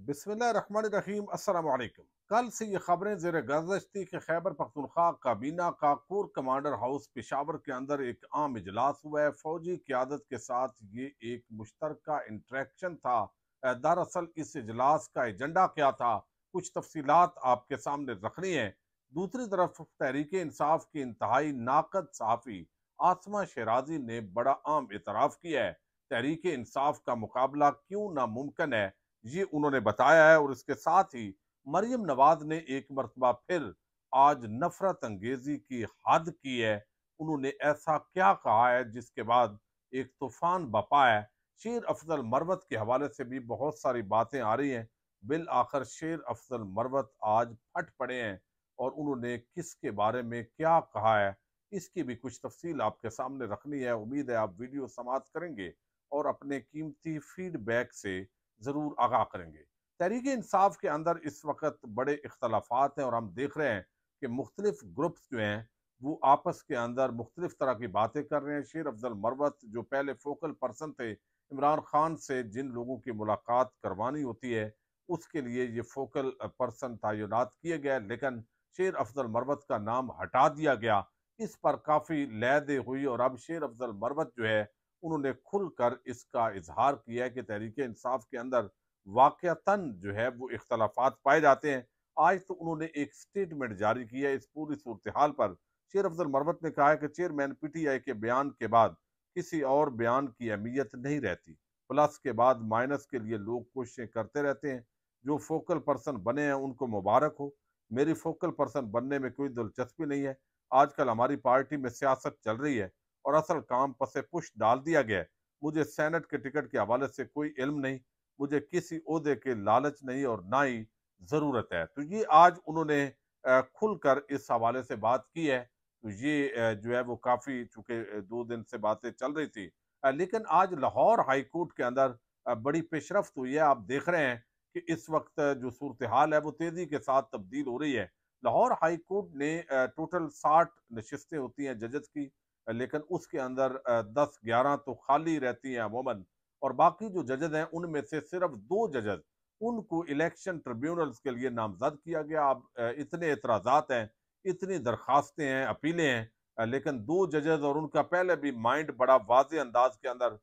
बिस्मिल्लाहिर्रहमानिर्रहीम अस्सलाम वालेकुम। कल से ये खबरें ज़ेर गर्दिश थी कि खैबर पख्तूनख्वा काबीना का कोर कमांडर हाउस पेशावर के अंदर एक आम इजलास हुआ है। फौजी क़यादत के साथ ये एक मुश्तरका इंटरेक्शन था। दरअसल इस इजलास का एजेंडा क्या था, कुछ तफसीलात आपके सामने रखनी है। दूसरी तरफ तहरीक इंसाफ की इंतहाई नाकद सहाफ़ी आसमा शराजी ने बड़ा आम एतराफ़ किया है। तहरीक इंसाफ का मुकाबला क्यों नामुमकिन है, ये उन्होंने बताया है। और इसके साथ ही मरियम नवाज ने एक मरतबा फिर आज नफरत अंगेजी की हद की है। उन्होंने ऐसा क्या कहा है जिसके बाद एक तूफान बपा है। शेर अफजल मरवत के हवाले से भी बहुत सारी बातें आ रही हैं। बिल आखिर शेर अफजल मरवत आज फट पड़े हैं और उन्होंने किसके बारे में क्या कहा है, इसकी भी कुछ तफसील आपके सामने रखनी है। उम्मीद है आप वीडियो समाप्त करेंगे और अपने कीमती फीडबैक से ज़रूर आगाह करेंगे। तहरीक इंसाफ के अंदर इस वक्त बड़े इख्तलाफात हैं और हम देख रहे हैं कि मुख्तलिफ ग्रुप्स जो हैं वो आपस के अंदर मुख्तलिफ तरह की बातें कर रहे हैं। शेर अफजल मरवत जो पहले फोकल पर्सन थे, इमरान खान से जिन लोगों की मुलाकात करवानी होती है उसके लिए ये फोकल पर्सन तैनात किए गए, लेकिन शेर अफजल मरवत का नाम हटा दिया गया। इस पर काफ़ी लहदे हुई और अब शेर अफजल मरवत जो है उन्होंने खुलकर इसका इजहार किया है कि तहरीक इंसाफ के अंदर वाकयातन जो है वो इख्तलाफात पाए जाते हैं। आज तो उन्होंने एक स्टेटमेंट जारी किया है इस पूरी सूरत हाल पर। शेर अफजल मरवत ने कहा है कि चेयरमैन पीटीआई के बयान के बाद किसी और बयान की अहमियत नहीं रहती। प्लस के बाद माइनस के लिए लोग कोशिशें करते रहते हैं। जो फोकल पर्सन बने हैं उनको मुबारक हो। मेरी फोकल पर्सन बनने में कोई दिलचस्पी नहीं है। आजकल हमारी पार्टी में सियासत चल रही है और असल काम पसे पुश डाल दिया गया है। मुझे सेनेट के टिकट के हवाले से कोई इल्म नहीं, मुझे किसी ओहदे के लालच नहीं और ना ही ज़रूरत है। तो ये आज उन्होंने खुलकर इस हवाले से बात की है। तो ये जो है वो काफ़ी चूँकि 2 दिन से बातें चल रही थी। लेकिन आज लाहौर हाई कोर्ट के अंदर बड़ी पेशरफ्त हुई है। आप देख रहे हैं कि इस वक्त जो सूरत हाल है वो तेज़ी के साथ तब्दील हो रही है। लाहौर हाई कोर्ट ने टोटल 60 नशिस्तें होती हैं जजेस की, लेकिन उसके अंदर 10-11 तो खाली रहती हैं अमूमन और बाकी जो जजेस हैं उनमें से सिर्फ 2 जजेस उनको इलेक्शन ट्रिब्यूनल्स के लिए नामजद किया गया। अब इतने एतराज़ात हैं, इतनी दरखास्तें हैं, अपीलें हैं, लेकिन 2 जजेस और उनका पहले भी माइंड बड़ा वाज़ेह अंदाज के अंदर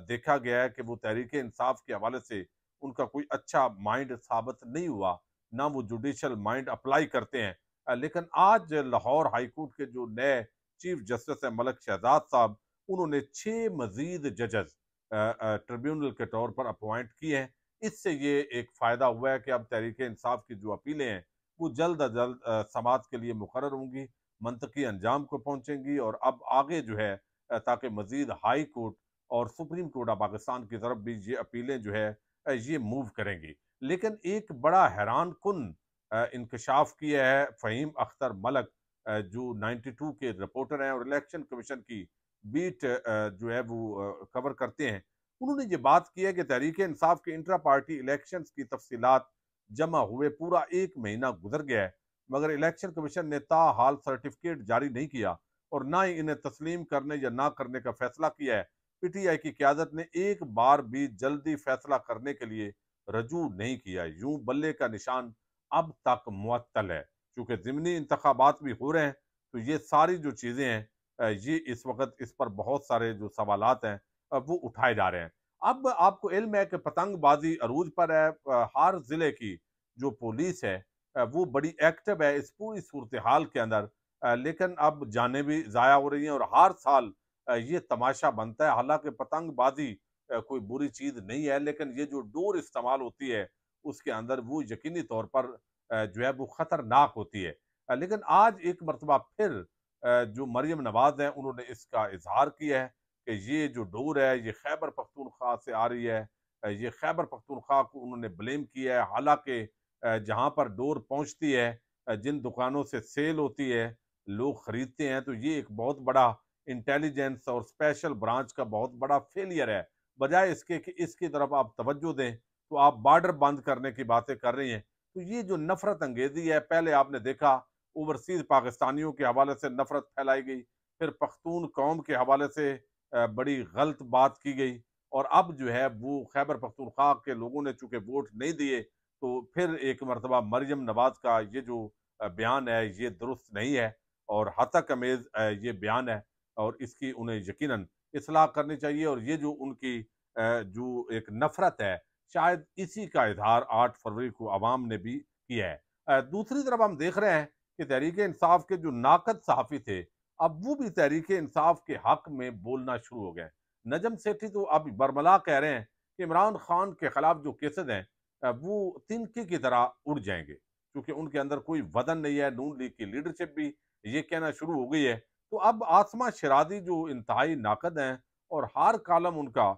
देखा गया है कि वो तहरीक इंसाफ के हवाले से उनका कोई अच्छा माइंड साबित नहीं हुआ, ना वो जुडिशल माइंड अप्लाई करते हैं। लेकिन आज लाहौर हाई कोर्ट के जो नए चीफ जस्टिस है मलक शहजाद साहब, उन्होंने 6 मजीद जजेस ट्रिब्यूनल के तौर पर अपॉइंट किए हैं। इससे ये एक फ़ायदा हुआ है कि अब तहरीक इंसाफ की जो अपीलें हैं वो जल्द अज जल्द समाअत के लिए मुकर्रर होंगी, मंतकी अंजाम को पहुँचेंगी और अब आगे जो है ताकि मज़ीद हाई कोर्ट और सुप्रीम कोर्ट ऑफ पाकिस्तान की तरफ भी ये अपीलें जो है ये मूव करेंगी। लेकिन एक बड़ा हैरान कुन इंकशाफ किया है फ़हीम अख्तर मलक, जो 92 के रिपोर्टर हैं और इलेक्शन कमीशन की बीट जो है वो कवर करते हैं। उन्होंने ये बात की है कि तहरीक इंसाफ के इंट्रा पार्टी इलेक्शंस की तफसीलात जमा हुए पूरा 1 महीना गुजर गया है, मगर इलेक्शन कमीशन ने ताहाल सर्टिफिकेट जारी नहीं किया और ना ही इन्हें तस्लीम करने या ना करने का फैसला किया है। पीटीआई की क्यादत ने एक बार भी जल्दी फैसला करने के लिए रजू नहीं किया। यूं बल्ले का निशान अब तक मुअत्तल है। चूंकि ज़िमनी इंतखाबात भी हो रहे हैं तो ये सारी जो चीज़ें हैं ये इस वक्त इस पर बहुत सारे जो सवालात हैं वो उठाए जा रहे हैं। अब आपको इल्म है कि पतंगबाजी अरूज पर है। हर जिले की जो पुलिस है वो बड़ी एक्टिव है इस पूरी सूरत हाल के अंदर। लेकिन अब जानें भी ज़ाया हो रही हैं और हर साल ये तमाशा बनता है। हालांकि पतंगबाजी कोई बुरी चीज़ नहीं है, लेकिन ये जो डोर इस्तेमाल होती है उसके अंदर वो यकीनी तौर पर जो है वो खतरनाक होती है। लेकिन आज एक मरतबा फिर जो मरियम नवाज हैं उन्होंने इसका इजहार किया है कि ये जो डोर है ये खैबर पख्तूनख्वा से आ रही है। ये खैबर पख्तूनख्वा को उन्होंने ब्लेम किया है। हालांकि जहाँ पर डोर पहुँचती है, जिन दुकानों से सेल होती है, लोग खरीदते हैं, तो ये एक बहुत बड़ा इंटेलिजेंस और स्पेशल ब्रांच का बहुत बड़ा फेलियर है। बजाय इसके कि इसकी तरफ आप तवज्जो दें तो आप बॉर्डर बंद करने की बातें कर रही हैं। तो ये जो नफरत अंगेजी है, पहले आपने देखा ओवरसीज पाकिस्तानियों के हवाले से नफरत फैलाई गई, फिर पख्तून कौम के हवाले से बड़ी गलत बात की गई और अब जो है वो खैबर पख्तूनख्वा के लोगों ने चूंकि वोट नहीं दिए تو پھر ایک مرتبہ مریم نواز کا یہ جو بیان ہے یہ درست نہیں ہے اور ہتک امیز یہ بیان ہے، اور اس کی انہیں یقیناً اصلاح کرنی چاہیے، اور یہ جو ان کی جو ایک نفرت ہے شاید اسی کا اظہار 8 فروری کو عوام نے بھی کیا ہے۔ دوسری طرف ہم دیکھ رہے ہیں کہ تحریک انصاف کے جو ناقد صحافی تھے اب وہ بھی تحریک انصاف کے حق میں بولنا شروع ہو گئے۔ نجم سیٹھی تو اب برملا کہہ رہے ہیں کہ عمران خان کے خلاف جو کیسز ہیں وہ تنکے کی طرح اڑ جائیں گے، کیونکہ ان کے اندر کوئی وزن نہیں ہے۔ نون لیگ کی لیڈرشپ بھی یہ کہنا شروع ہو گئی ہے۔ تو اب آسمہ شرادی جو انتہائی ناقد ہیں اور ہر کالم ان کا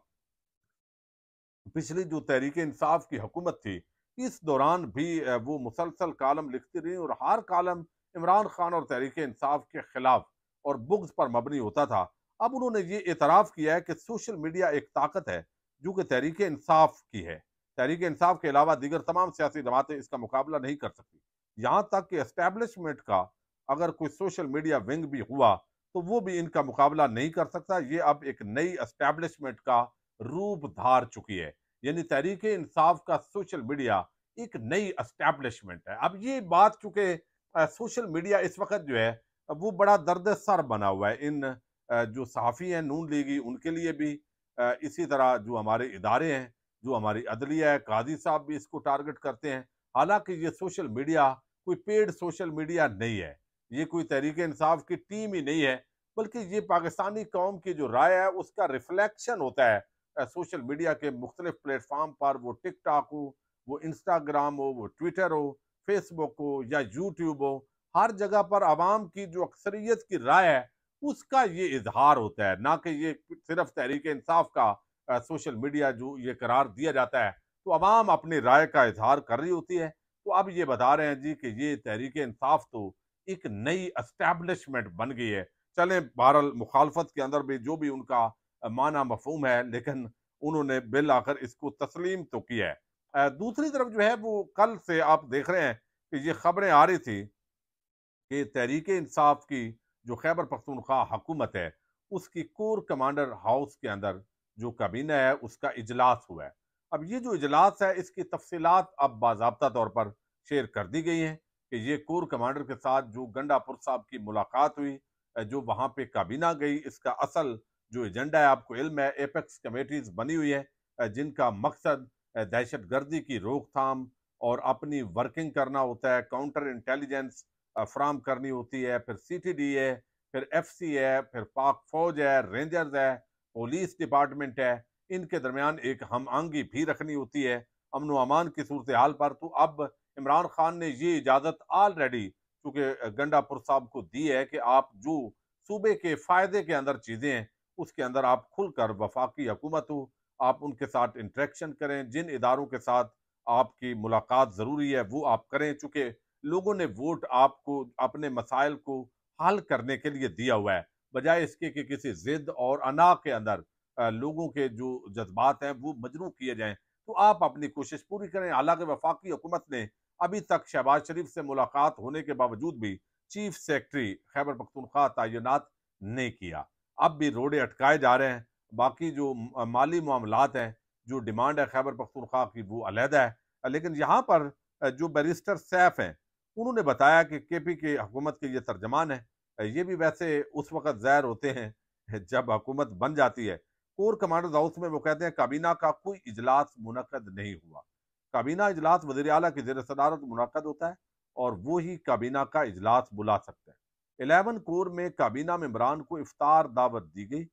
پچھلی جو تحریک انصاف کی حکومت تھی اس دوران بھی وہ مسلسل کالم لکھتی رہی، اور ہر کالم عمران خان اور تحریک انصاف کے خلاف اور بغض پر مبنی ہوتا تھا۔ اب انہوں نے یہ اعتراف کیا ہے کہ سوشل میڈیا ایک طاقت ہے جو کہ تحریک انصاف کی ہے۔ تحریک انصاف کے علاوہ دیگر تمام سیاسی جماعتیں اس کا مقابلہ نہیں کر سکتی، یہاں تک کہ اسٹیبلشمنٹ کا اگر کوئی سوشل میڈیا ونگ بھی ہوا تو وہ بھی ان کا مقابلہ نہیں کر سکتا۔ یہ اب ایک نئی اسٹیبلشمنٹ کا روپ دھار چکی ہے، یعنی تحریک انصاف کا سوشل میڈیا ایک نئی اسٹیبلشمنٹ ہے۔ اب یہ بات چونکہ سوشل میڈیا اس وقت جو ہے وہ بڑا درد سر بنا ہوا ہے ان جو صحافی ہیں نون لیگی ان کے لیے بھی، اسی طرح جو ہمارے ادارے ہیں، جو ہماری عدلیہ ہے، قاضی صاحب بھی اس کو ٹارگٹ کرتے ہیں۔ حالانکہ یہ سوشل میڈیا کوئی پیڈ سوشل میڈیا نہیں ہے، یہ کوئی تحریک انصاف کی ٹیم ہی نہیں ہے، بلکہ یہ پاکستانی قوم کی جو رائے ہے اس کا ریفلیکشن ہوتا ہے۔ سوشل میڈیا کے مختلف پلیٹ فارم پر، وہ ٹک ٹاک ہو، وہ انسٹاگرام ہو، وہ ٹویٹر ہو، فیس بک ہو یا یوٹیوب ہو، ہر جگہ پر عوام کی جو اکثریت کی رائے ہے اس کا یہ اظہار ہوتا ہے، نہ کہ یہ صرف تحریک انصاف کا سوشل میڈیا جو یہ قرار دیا جاتا ہے تو عوام اپنی رائے کا اظہار کر رہی ہوتی ہے۔ تو اب یہ بتا رہے ہیں جی کہ یہ تحریک انصاف تو ایک نئی اسٹیبلشمنٹ بن گئی ہے۔ چلیں بہرحال مخالفت کے اندر بھی جو بھی ان کا معنی مفہوم ہے، لیکن انہوں نے بالآخر اس کو تسلیم تو کیا ہے۔ دوسری طرف جو ہے وہ کل سے آپ دیکھ رہے ہیں کہ یہ خبریں آ رہی تھی کہ تحریک انصاف کی جو خیبر پختونخوا حکومت ہے اس کی کور کمانڈر ہاؤس کے اندر جو کابینہ ہے اس کا اجلاس ہوا ہے۔ اب یہ جو اجلاس ہے اس کی تفصیلات اب باضابطہ طور پر شیئر کر دی گئی ہیں کہ یہ کور کمانڈر کے ساتھ جو گنڈا پور صاحب کی ملاقات ہوئی، جو وہاں پہ کابینہ گئی، اس کا اصل جو ایجنڈا ہے آپ کو علم ہے، ایپیکس کمیٹیز بنی ہوئی ہے جن کا مقصد دہشت گردی کی روک تھام اور اپنی ورکنگ کرنا ہوتا ہے، کاؤنٹر انٹیلیجنس فراہم کرنی ہوتی ہے، پھر سی ٹی ڈی ہے، پھر ایف سی ہے، پھر پاک فوج ہے، رینجرز ہے، پولیس ڈپارٹمنٹ ہے، ان کے درمیان ایک ہم آہنگی بھی رکھنی ہوتی ہے امن و امان کی صورتحال پر۔ تو اب عمران خان نے یہ اجازت آلریڈی چونکہ گنڈا پور صاحب کو دی ہے کہ آپ جو صوبے کے فائدے کے اندر چیزیں ہیں اس کے اندر آپ کھل کر وفاقی حکومت ہو، آپ ان کے ساتھ انٹریکشن کریں، جن اداروں کے ساتھ آپ کی ملاقات ضروری ہے وہ آپ کریں، چونکہ لوگوں نے ووٹ آپ کو اپنے مسائل کو حل کرنے کے لیے دیا ہوا ہے، بجائے اس کے کہ کسی ضد اور انا کے اندر لوگوں کے جو جذبات ہیں وہ مجروح کیے جائیں۔ تو آپ اپنی کوشش پوری کریں۔ حالانکہ وفاقی حکومت نے ابھی تک شہباز شریف سے ملاقات ہونے کے باوجود بھی چیف سیکرٹری خیبر پختونخوا تعینات نہیں کیا، اب بھی روڑے اٹکائے جا رہے ہیں۔ باقی جو مالی معاملات ہیں، جو ڈیمانڈ ہے خیبر پختونخوا کی وہ علیحدہ ہے، لیکن یہاں پر جو بیرسٹر سیف ہیں انہوں نے بتایا کہ کے پی کے حکومت کے یہ ترجمان ہیں، یہ بھی ویسے اس وقت ظاہر ہوتے ہیں جب حکومت بن جاتی ہے۔ کور کمانڈرز ہاؤس میں وہ کہتے ہیں کابینہ کا کوئی اجلاس منعقد نہیں ہوا۔ کابینہ اجلاس وزیر اعلیٰ کی زیر صدارت منعقد ہوتا ہے اور وہی کابینہ کا اجلاس بلا سکتا ہے۔ 11 کور میں کابینہ ممبران کو افطار دعوت دی گئی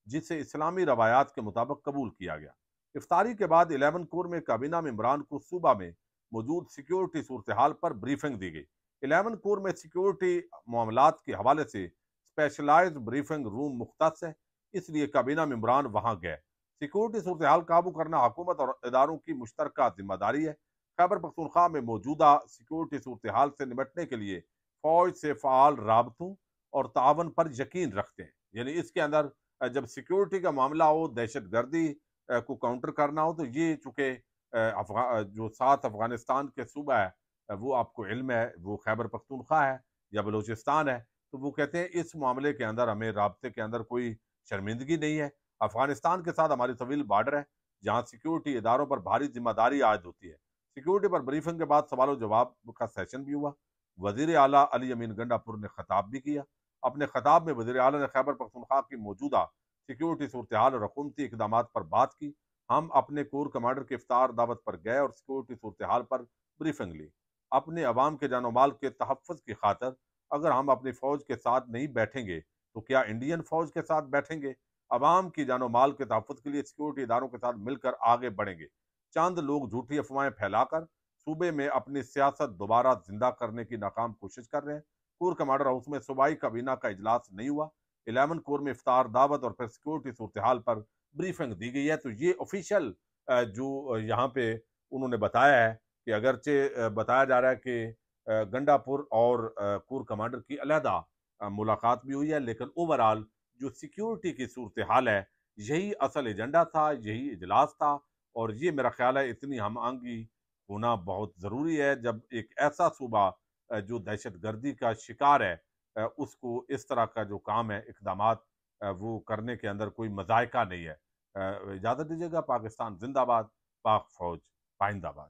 جسے اسلامی روایات کے مطابق قبول کیا گیا۔ افطاری کے بعد 11 کور میں کابینہ ممبران کو صوبہ میں موجود سیکیورٹی صورتحال پر بریفنگ دی گئی۔ 11 کور میں سیکیورٹی معاملات کے حوالے سے اسپیشلائزڈ بریفنگ روم مختص ہے، اس لیے کابینہ ممبران وہاں گئے۔ سیکیورٹی صورتحال قابو کرنا حکومت اور اداروں کی مشترکہ ذمہ داری ہے۔ خیبر پختونخوا میں موجودہ سیکیورٹی صورتحال سے نمٹنے کے لیے فوج سے فعال رابطوں اور تعاون پر یقین رکھتے ہیں، یعنی اس کے اندر جب سیکیورٹی کا معاملہ ہو، دہشت گردی کو کاؤنٹر کرنا ہو، تو یہ چونکہ جو ساتھ افغانستان کے صوبہ ہے وہ آپ کو علم ہے وہ خیبر پختونخوا ہے یا بلوچستان ہے، تو وہ کہتے ہیں اس معاملے کے اندر ہمیں رابطے کے اندر کوئی شرمندگی نہیں ہے۔ افغانستان کے ساتھ ہماری طویل بارڈر ہے جہاں سیکیورٹی اداروں پر بھاری ذمہ داری عائد ہوتی ہے۔ सिक्योरिटी पर ब्रीफिंग के बाद सवाल जवाब का सेशन भी हुआ। वजीर आला अली अमीन गंडापुर ने खताब भी किया। अपने खताब में वजीर आला ने खैबर पख्तूनख्वा की मौजूदा सिक्योरिटी सूरत हाल और हुकूमती इकदाम पर बात की। हम अपने कोर कमांडर की इफ्तार दावत पर गए और सिक्योरिटी सूरत हाल पर ब्रीफिंग ली। अपने अवाम के जानो माल के तहफ़्फ़ुज़ की खातर अगर हम अपनी फ़ौज के साथ नहीं बैठेंगे तो क्या इंडियन फ़ौज के साथ बैठेंगे? अवाम की जानो माल के तहफ़्फ़ुज़ के लिए सिक्योरिटी इदारों के साथ मिलकर आगे बढ़ेंगे। चंद लोग झूठी अफवाहें फैलाकर सूबे में अपनी सियासत दोबारा जिंदा करने की नाकाम कोशिश कर रहे हैं। कोर कमांडर हाउस में सूबाई काबीना का इजलास नहीं हुआ। 11 कोर में इफ्तार दावत और फिर सिक्योरिटी सूरत हाल पर ब्रीफिंग दी गई है। तो ये ऑफिशियल जो यहाँ पे उन्होंने बताया है कि अगरचे बताया जा रहा है कि गंडापुर और कोर कमांडर की अलहदा मुलाकात भी हुई है, लेकिन ओवरऑल जो सिक्योरिटी की सूरत हाल है, यही असल एजेंडा था, यही इजलास था। और ये मेरा ख्याल है इतनी हम आंगी होना बहुत ज़रूरी है जब एक ऐसा सूबा जो दहशत गर्दी का शिकार है उसको इस तरह का जो काम है इकदामात वो करने के अंदर कोई मज़ायका नहीं है। इजाज़त दीजिएगा। पाकिस्तान जिंदाबाद, पाक फ़ौज पाइंदाबाद।